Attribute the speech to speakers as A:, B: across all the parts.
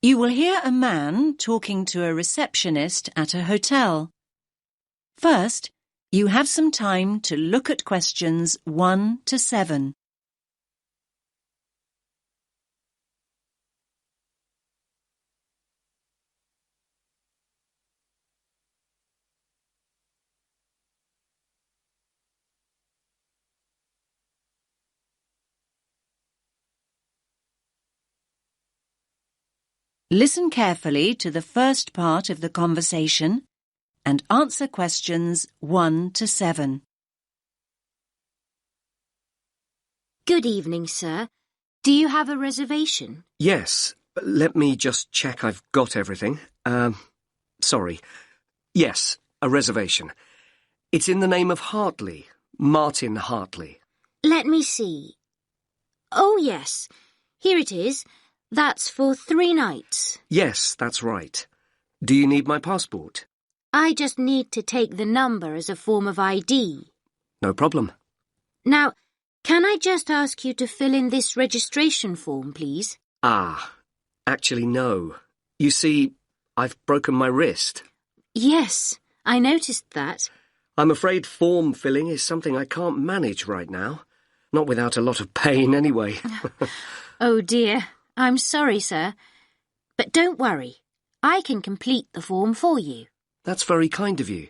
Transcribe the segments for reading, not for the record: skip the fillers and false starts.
A: You will hear a man talking to a receptionist at a hotel. First, you have some time to look at questions 1 to 7. Listen carefully to the first part of the conversation and answer questions 1 to 7.
B: Good evening, sir. Do you have a reservation?
C: Yes. Let me just check I've got everything. Sorry. Yes, a reservation. It's in the name of Hartley, Martin Hartley.
B: Let me see. Oh, yes. Here it is. That's for 3 nights.
C: Yes, that's right. Do you need my passport?
B: I just need to take the number as a form of ID.
C: No problem.
B: Now, can I just ask you to fill in this registration form, please?
C: Actually, no. You see, I've broken my wrist.
B: Yes, I noticed that.
C: I'm afraid form filling is something I can't manage right now. Not without a lot of pain, anyway.
B: Oh, dear. I'm sorry, sir. But don't worry. I can complete the form for you.
C: That's very kind of you.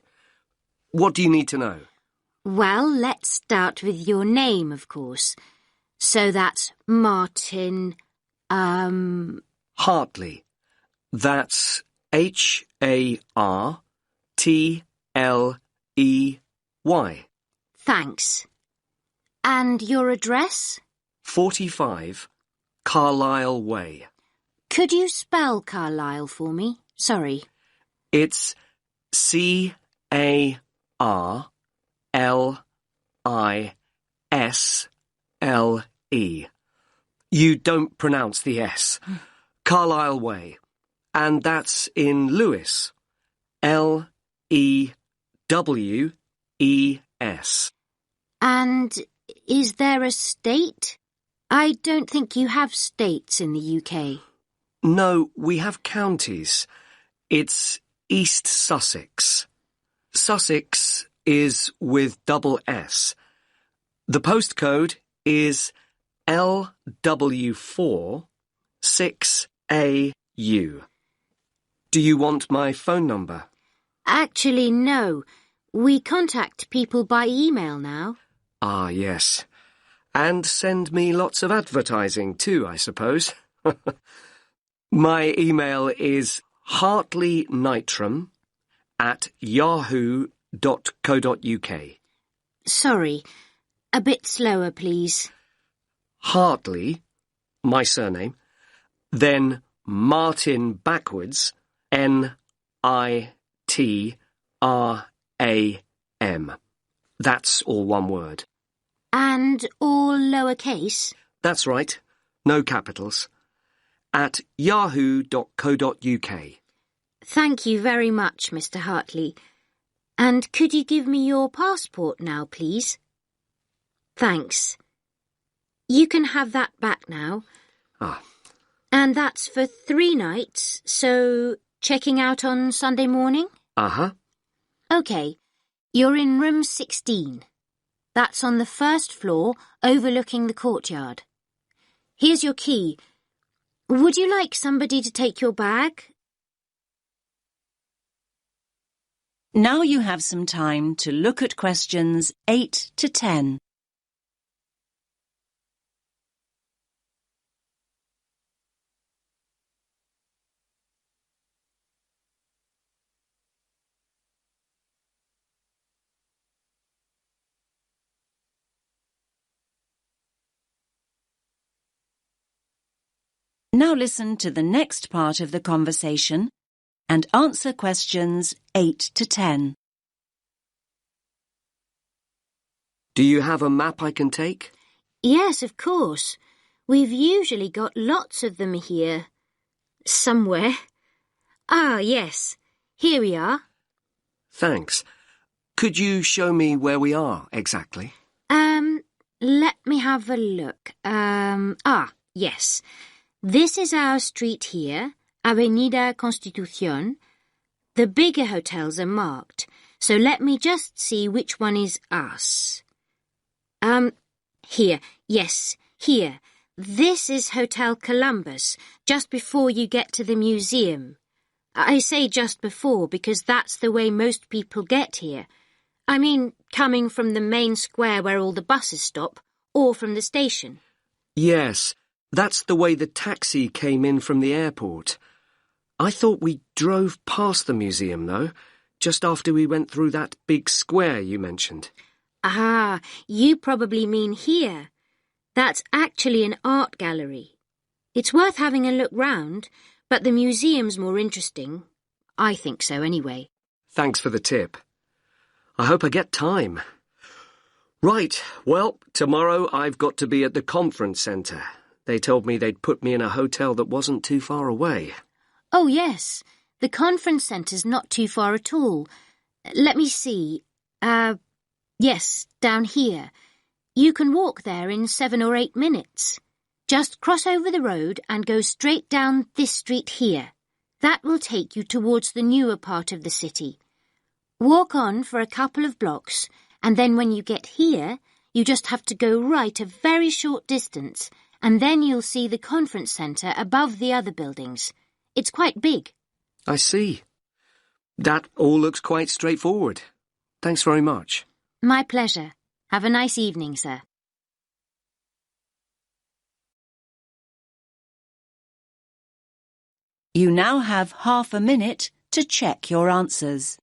C: What do you need to know?
B: Well, let's start with your name, of course. So that's Martin,
C: Hartley. That's Hartley.
B: Thanks. And your address?
C: 45 Carlisle Way.
B: Could you spell Carlisle for me? Sorry.
C: It's Carlisle. You don't pronounce the S. Carlisle Way. And that's in Lewes. Lewes.
B: And is there a state? I don't think you have states in the UK.
C: No, we have counties. It's East Sussex. Sussex is with double S. The postcode is LW4 6AU. Do you want my phone number?
B: Actually, no. We contact people by email now.
C: Ah, yes. And send me lots of advertising too, I suppose. My email is hartleynitram@yahoo.co.uk.
B: Sorry. A bit slower, please.
C: Hartley, my surname, then Martin backwards, NITRAM. That's all one word.
B: And all lowercase?
C: That's right. No capitals. At yahoo.co.uk.
B: Thank you very much, Mr. Hartley. And could you give me your passport now, please? Thanks. You can have that back now. And that's for 3 nights, so checking out on Sunday morning? OK. You're in room 16. That's on the first floor, overlooking the courtyard. Here's your key. Would you like somebody to take your bag?
A: Now you have some time to look at questions 8 to 10. Now listen to the next part of the conversation and answer questions 8 to 10.
C: Do you have a map I can take?
B: Yes, of course. We've usually got lots of them here. Somewhere. Ah, yes. Here we are.
C: Thanks. Could you show me where we are exactly?
B: Let me have a look. Yes. This is our street here, Avenida Constitución. The bigger hotels are marked, so let me just see which one is us. Here. Yes, here. This is Hotel Columbus, just before you get to the museum. I say just before because that's the way most people get here. I mean, coming from the main square where all the buses stop, or from the station.
C: Yes, that's the way the taxi came in from the airport. I thought we drove past the museum, though, just after we went through that big square you mentioned.
B: Ah, you probably mean here. That's actually an art gallery. It's worth having a look round, but the museum's more interesting. I think so anyway.
C: Thanks for the tip. I hope I get time. Right, well, tomorrow I've got to be at the conference centre. They told me they'd put me in a hotel that wasn't too far away.
B: Oh, yes. The conference centre's not too far at all. Let me see. Yes, down here. You can walk there in 7 or 8 minutes. Just cross over the road and go straight down this street here. That will take you towards the newer part of the city. Walk on for a couple of blocks, and then when you get here, you just have to go right a very short distance, and then you'll see the conference centre above the other buildings. It's quite big.
C: I see. That all looks quite straightforward. Thanks very much.
B: My pleasure. Have a nice evening, sir.
A: You now have half a minute to check your answers.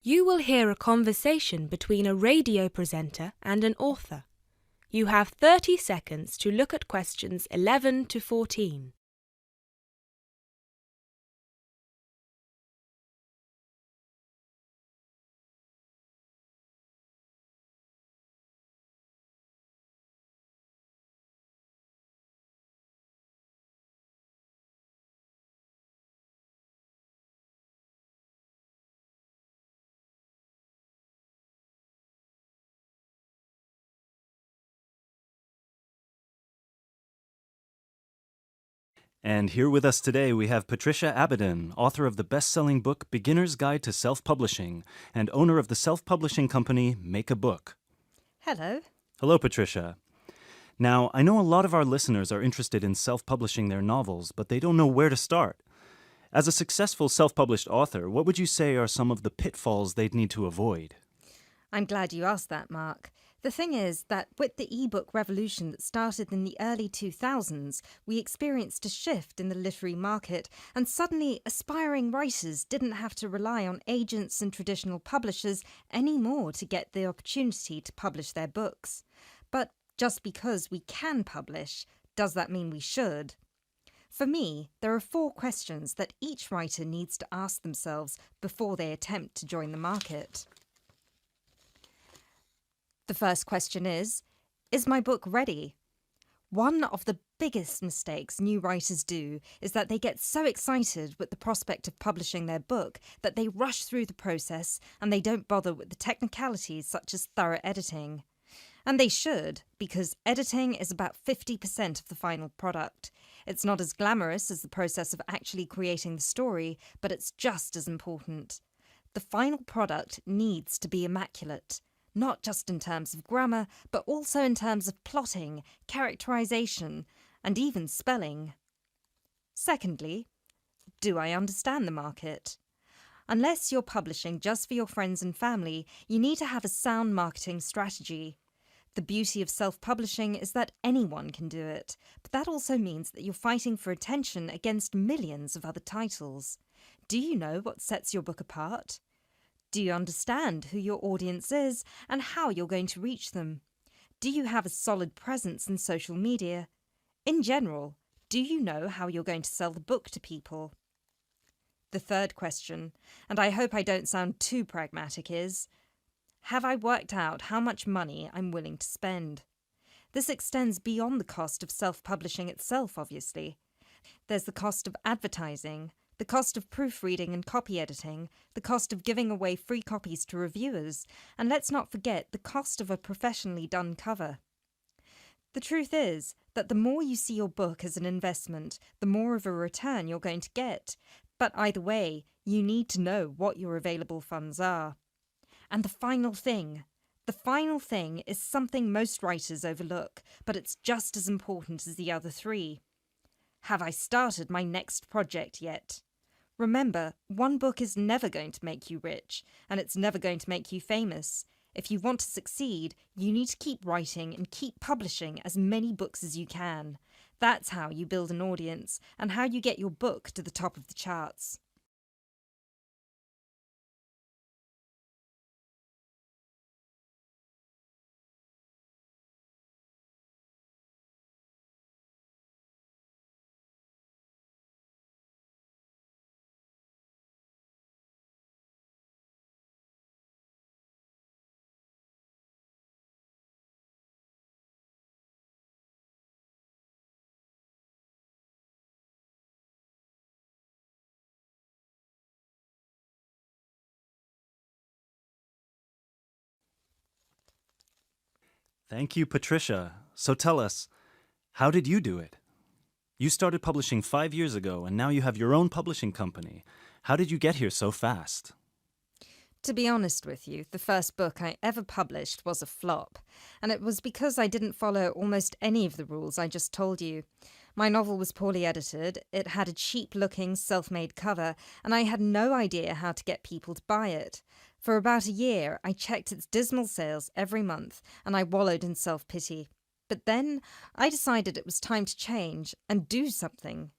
D: You will hear a conversation between a radio presenter and an author. You have 30 seconds to look at questions 11 to 14.
E: And here with us today we have Patricia Abadan, author of the best-selling book Beginner's Guide to Self-Publishing and owner of the self-publishing company Make a Book.
F: Hello.
E: Hello, Patricia. Now, I know a lot of our listeners are interested in self-publishing their novels, but they don't know where to start. As a successful self-published author, what would you say are some of the pitfalls they'd need to avoid?
F: I'm glad you asked that, Mark. The thing is that with the e-book revolution that started in the early 2000s, we experienced a shift in the literary market, and suddenly aspiring writers didn't have to rely on agents and traditional publishers anymore to get the opportunity to publish their books. But just because we can publish, does that mean we should? For me, there are 4 questions that each writer needs to ask themselves before they attempt to join the market. The first question is my book ready? One of the biggest mistakes new writers do is that they get so excited with the prospect of publishing their book that they rush through the process and they don't bother with the technicalities such as thorough editing. And they should, because editing is about 50% of the final product. It's not as glamorous as the process of actually creating the story, but it's just as important. The final product needs to be immaculate. Not just in terms of grammar, but also in terms of plotting, characterization, and even spelling. Secondly, do I understand the market? Unless you're publishing just for your friends and family, you need to have a sound marketing strategy. The beauty of self-publishing is that anyone can do it, but that also means that you're fighting for attention against millions of other titles. Do you know what sets your book apart? Do you understand who your audience is and how you're going to reach them? Do you have a solid presence in social media? In general, do you know how you're going to sell the book to people? The third question, and I hope I don't sound too pragmatic, is, have I worked out how much money I'm willing to spend? This extends beyond the cost of self-publishing itself, obviously. There's the cost of advertising, the cost of proofreading and copy editing, the cost of giving away free copies to reviewers, and let's not forget the cost of a professionally done cover. The truth is that the more you see your book as an investment, the more of a return you're going to get. But either way, you need to know what your available funds are. And the final thing is something most writers overlook, but it's just as important as the other three. Have I started my next project yet? Remember, one book is never going to make you rich, and it's never going to make you famous. If you want to succeed, you need to keep writing and keep publishing as many books as you can. That's how you build an audience, and how you get your book to the top of the charts.
E: Thank you, Patricia. So tell us, how did you do it? You started publishing 5 years ago, and now you have your own publishing company. How did you get here so fast?
F: To be honest with you, the first book I ever published was a flop, and it was because I didn't follow almost any of the rules I just told you. My novel was poorly edited, it had a cheap-looking, self-made cover, and I had no idea how to get people to buy it. For about a year, I checked its dismal sales every month, and I wallowed in self-pity. But then, I decided it was time to change and do something.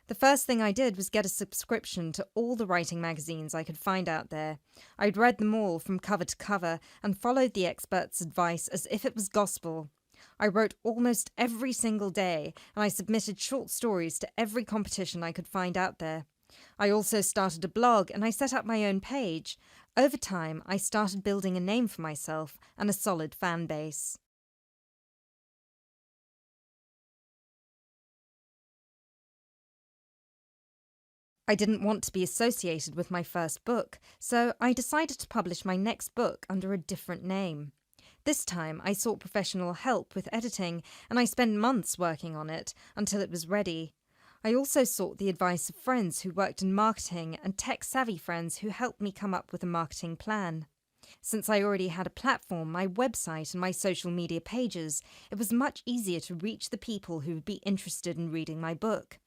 F: The first thing I did was get a subscription to all the writing magazines I could find out there. I'd read them all from cover to cover and followed the experts' advice as if it was gospel. I wrote almost every single day, and I submitted short stories to every competition I could find out there. I also started a blog, and I set up my own page. Over time, I started building a name for myself and a solid fan base. I didn't want to be associated with my first book, so I decided to publish my next book under a different name. This time, I sought professional help with editing, and I spent months working on it until it was ready. I also sought the advice of friends who worked in marketing and tech-savvy friends who helped me come up with a marketing plan. Since I already had a platform, my website and my social media pages, it was much easier to reach the people who would be interested in reading my book.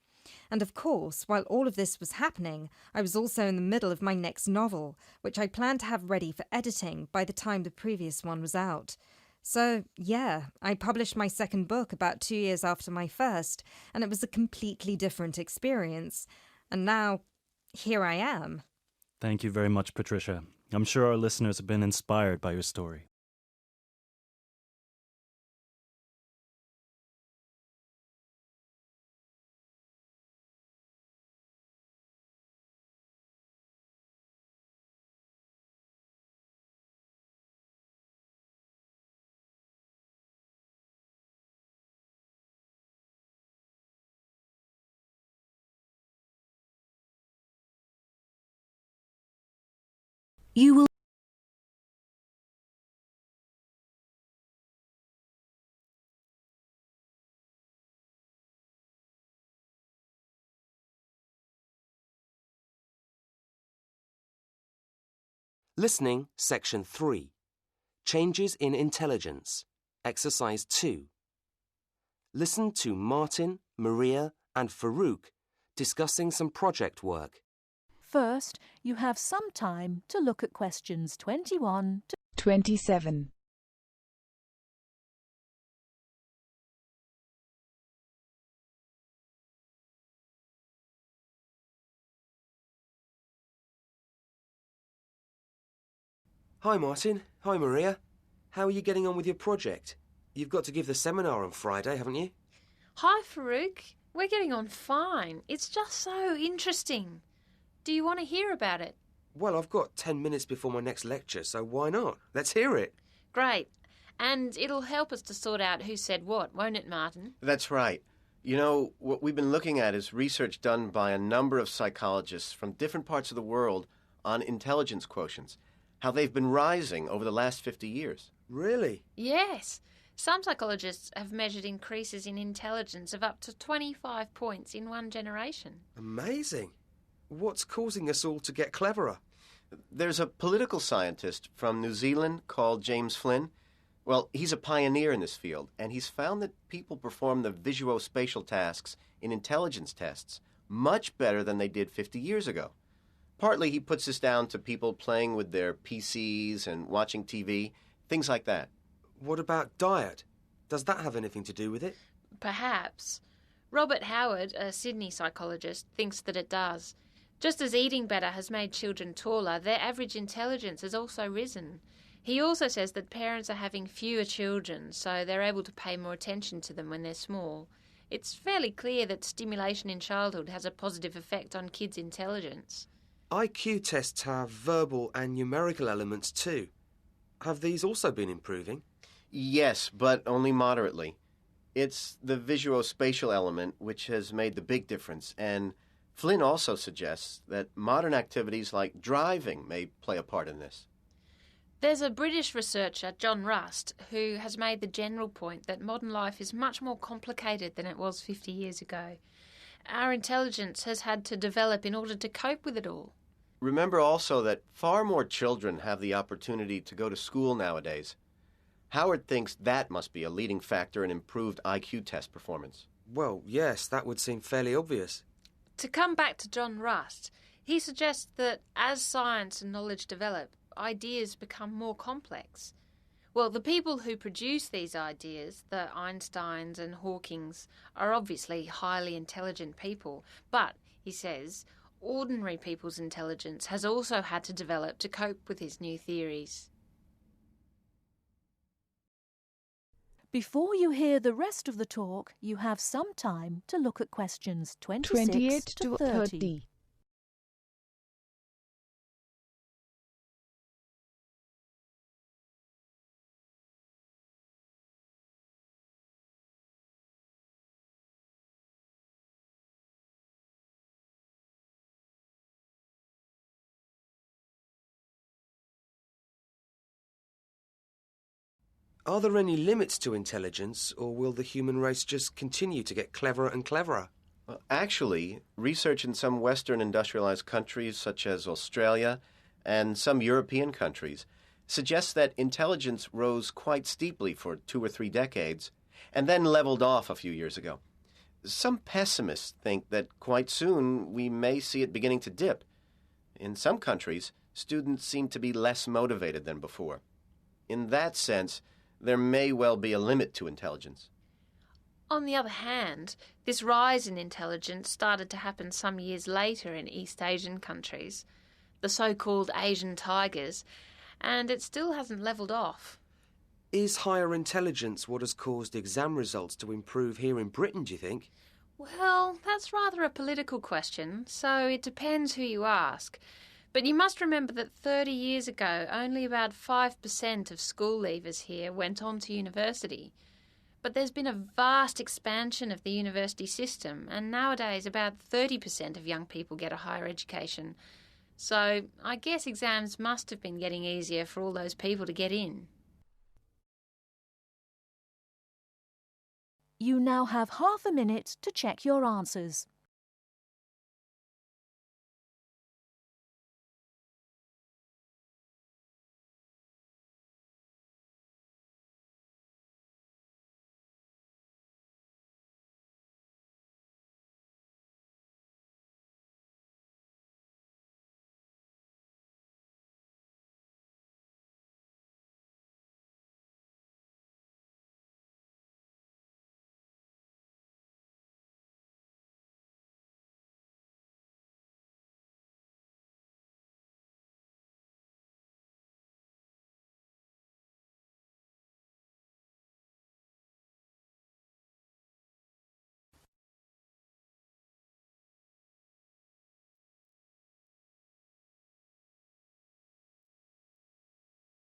F: And of course, while all of this was happening, I was also in the middle of my next novel, which I planned to have ready for editing by the time the previous one was out. So, yeah, I published my second book about 2 years after my first, and it was a completely different experience. And now, here I am.
E: Thank you very much, Patricia. I'm sure our listeners have been inspired by your story.
A: You will
G: Listening, Section 3. Changes in Intelligence. Exercise 2. Listen to Martin, Maria, and Farouk discussing some project work.
H: First, you have some time to look at questions 21 to
I: 27.
G: Hi Martin, hi Maria. How are you getting on with your project? You've got to give the seminar on Friday, haven't you?
J: Hi, Farouk. We're getting on fine. It's just so interesting.
I: Do you want to hear about it?
G: Well, I've got 10 minutes before my next lecture, so why not? Let's hear it.
I: Great. And it'll help us to sort out who said what, won't it, Martin?
J: That's right. You know, what we've been looking at is research done by a number of psychologists from different parts of the world on intelligence quotients, how they've been rising over the last 50 years.
G: Really?
I: Yes. Some psychologists have measured increases in intelligence of up to 25 points in one generation.
G: Amazing. What's causing us all to get cleverer?
J: There's a political scientist from New Zealand called James Flynn. Well, he's a pioneer in this field, and he's found that people perform the visuospatial tasks in intelligence tests much better than they did 50 years ago. Partly he puts this down to people playing with their PCs and watching TV, things like that.
G: What about diet? Does that have anything to do with it?
I: Perhaps. Robert Howard, a Sydney psychologist, thinks that it does. Just as eating better has made children taller, their average intelligence has also risen. He also says that parents are having fewer children, so they're able to pay more attention to them when they're small. It's fairly clear that stimulation in childhood has a positive effect on kids' intelligence.
G: IQ tests have verbal and numerical elements too. Have these also been improving?
J: Yes, but only moderately. It's the visuospatial element which has made the big difference, and Flynn also suggests that modern activities like driving may play a part in this.
I: There's a British researcher, John Rust, who has made the general point that modern life is much more complicated than it was 50 years ago. Our intelligence has had to develop in order to cope with it all.
J: Remember also that far more children have the opportunity to go to school nowadays. Howard thinks that must be a leading factor in improved IQ test performance.
G: Well, yes, that would seem fairly obvious.
I: To come back to John Rust, he suggests that as science and knowledge develop, ideas become more complex. Well, the people who produce these ideas, the Einsteins and Hawkings, are obviously highly intelligent people, but, he says, ordinary people's intelligence has also had to develop to cope with his new theories.
H: Before you hear the rest of the talk, you have some time to look at questions 26
K: 28
H: to 30.
G: Are there any limits to intelligence, or will the human race just continue to get cleverer and cleverer?
J: Well, actually, research in some Western industrialized countries, such as Australia, and some European countries, suggests that intelligence rose quite steeply for 2 or 3 decades, and then leveled off a few years ago. Some pessimists think that quite soon we may see it beginning to dip. In some countries, students seem to be less motivated than before. In that sense, there may well be a limit to intelligence.
I: On the other hand, this rise in intelligence started to happen some years later in East Asian countries, the so-called Asian tigers, and it still hasn't levelled off.
G: Is higher intelligence what has caused exam results to improve here in Britain, do you think?
I: Well, that's rather a political question, so it depends who you ask. But you must remember that 30 years ago, only about 5% of school leavers here went on to university. But there's been a vast expansion of the university system, and nowadays about 30% of young people get a higher education. So I guess exams must have been getting easier for all those people to get in.
H: You now have half a minute to check your answers.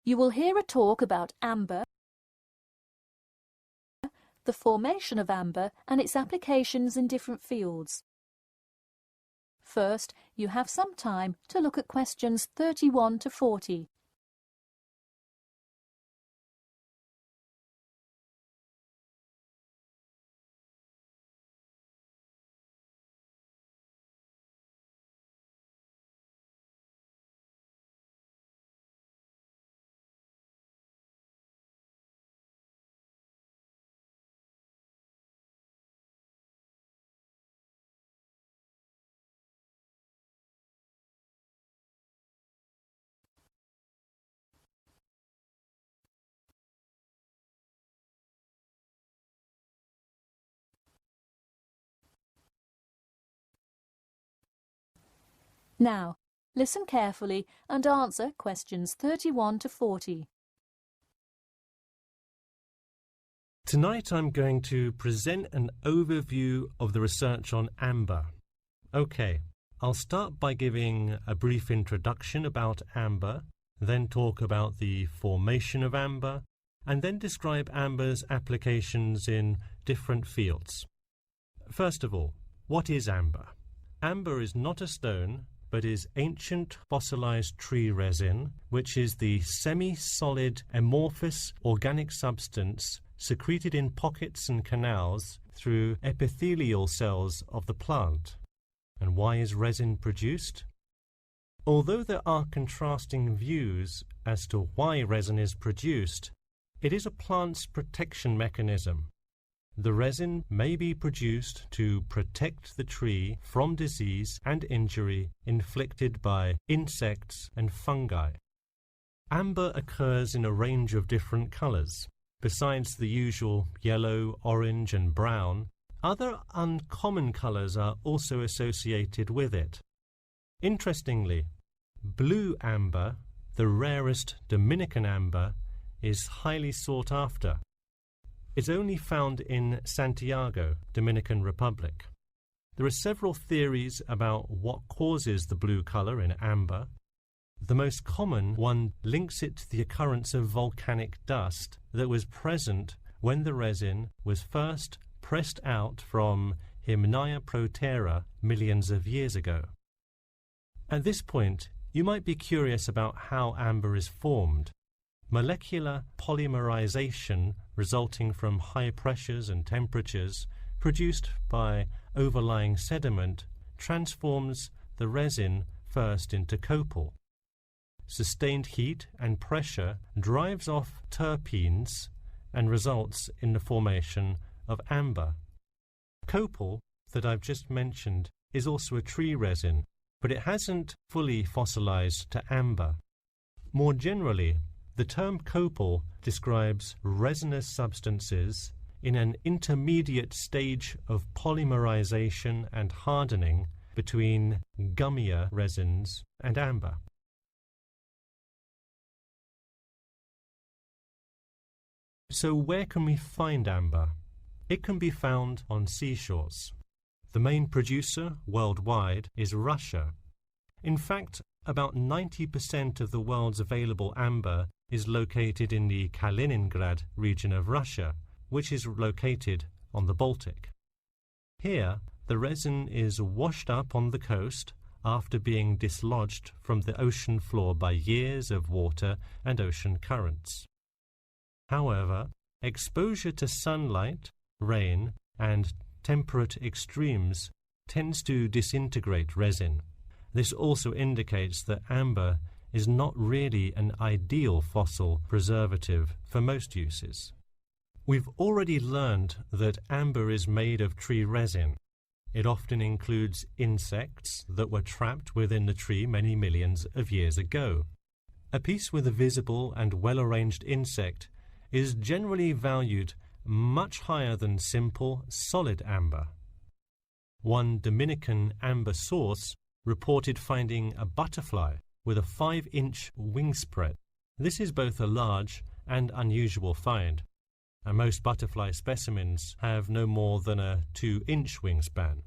H: You will hear a talk about amber, the formation of amber and its applications in different fields. First, you have some time to look at questions 31 to 40. Now, listen carefully and answer questions 31 to 40.
K: Tonight I'm going to present an overview of the research on amber. Okay, I'll start by giving a brief introduction about amber, then talk about the formation of amber, and then describe amber's applications in different fields. First of all, what is amber? Amber is not a stone, but is ancient fossilized tree resin, which is the semi-solid amorphous organic substance secreted in pockets and canals through epithelial cells of the plant. And why is resin produced? Although there are contrasting views as to why resin is produced, it is a plant's protection mechanism. The resin may be produced to protect the tree from disease and injury inflicted by insects and fungi. Amber occurs in a range of different colors. Besides the usual yellow, orange, and brown, other uncommon colors are also associated with it. Interestingly, blue amber, the rarest Dominican amber, is highly sought after. It's only found in Santiago, Dominican Republic. There are several theories about what causes the blue color in amber. The most common one links it to the occurrence of volcanic dust that was present when the resin was first pressed out from Hymnaea protera millions of years ago. At this point, you might be curious about how amber is formed. Molecular polymerization resulting from high pressures and temperatures produced by overlying sediment transforms the resin first into copal. Sustained heat and pressure drives off terpenes and results in the formation of amber. Copal, that I've just mentioned, is also a tree resin, but it hasn't fully fossilized to amber. More generally, the term copal describes resinous substances in an intermediate stage of polymerization and hardening between gummier resins and amber. So where can we find amber? It can be found on seashores. The main producer worldwide is Russia. In fact, about 90% of the world's available amber is located in the Kaliningrad region of Russia, which is located on the Baltic. Here, the resin is washed up on the coast after being dislodged from the ocean floor by years of water and ocean currents. However, exposure to sunlight, rain, and temperate extremes tends to disintegrate resin. This also indicates that amber is not really an ideal fossil preservative for most uses. We've already learned that amber is made of tree resin. It often includes insects that were trapped within the tree many millions of years ago. A piece with a visible and well-arranged insect is generally valued much higher than simple, solid amber. One Dominican amber source reported finding a butterfly with a 5-inch wingspread. This is both a large and unusual find, and most butterfly specimens have no more than a 2-inch wingspan.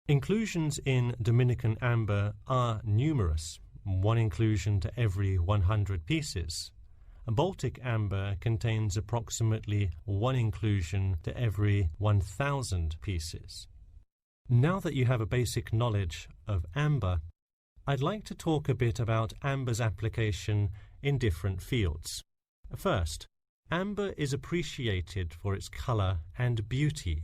K: Inclusions in Dominican amber are numerous, one inclusion to every 100 pieces, Baltic amber contains approximately 1 inclusion to every 1,000 pieces. Now that you have a basic knowledge of amber, I'd like to talk a bit about amber's application in different fields. First, amber is appreciated for its colour and beauty.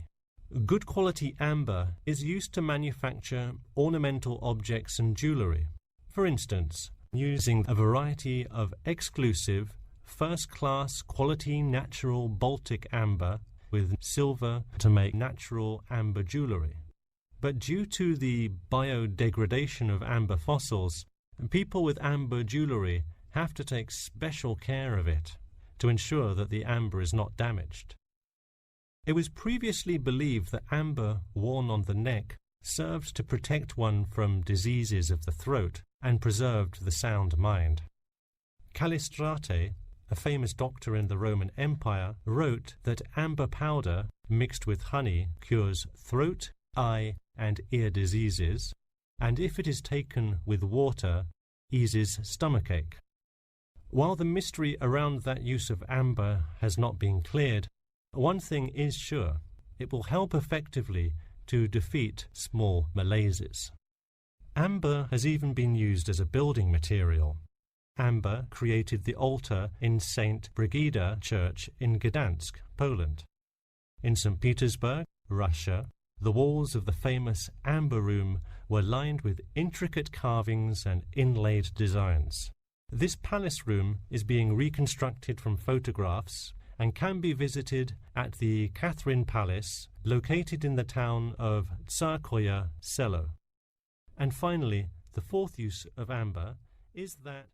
K: Good quality amber is used to manufacture ornamental objects and jewellery. For instance, using a variety of exclusive, first-class quality natural Baltic amber with silver to make natural amber jewellery. But due to the biodegradation of amber fossils, people with amber jewellery have to take special care of it to ensure that the amber is not damaged. It was previously believed that amber worn on the neck served to protect one from diseases of the throat and preserved the sound mind. Callistrate, a famous doctor in the Roman Empire, wrote that amber powder mixed with honey cures throat, eye, and ear diseases, and if it is taken with water, eases stomachache. While the mystery around that use of amber has not been cleared, one thing is sure: it will help effectively to defeat small malaises. Amber has even been used as a building material. Amber created the altar in St. Brigida Church in Gdansk, Poland. In St. Petersburg, Russia, the walls of the famous Amber Room were lined with intricate carvings and inlaid designs. This palace room is being reconstructed from photographs and can be visited at the Catherine Palace, located in the town of Tsarskoye Selo. And finally, the fourth use of amber is that